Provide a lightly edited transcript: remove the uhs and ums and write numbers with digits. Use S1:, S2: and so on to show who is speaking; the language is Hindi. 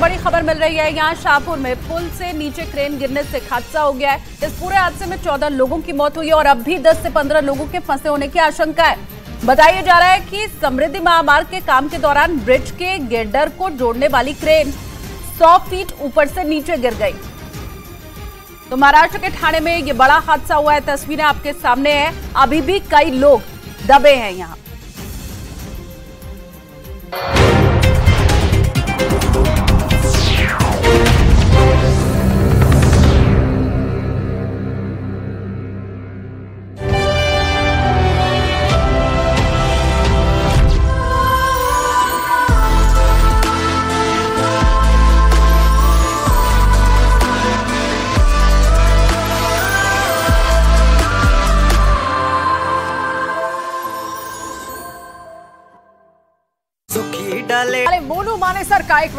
S1: बड़ी खबर मिल रही है। यहाँ शाहपुर में पुल से नीचे क्रेन गिरने से हादसा हो गया है। इस पूरे हादसे में 14 लोगों की मौत हुई है और अब भी 10 से 15 लोगों के फंसे होने की आशंका है। बताया जा रहा है कि समृद्धि महामार्ग के काम के दौरान ब्रिज के गिरडर को जोड़ने वाली क्रेन 100 फीट ऊपर से नीचे गिर गई। तो महाराष्ट्र के ठाणे में ये बड़ा हादसा हुआ है। तस्वीरें आपके सामने है। अभी भी कई लोग दबे हैं यहाँ।
S2: अरे मोनू मानेसर का एक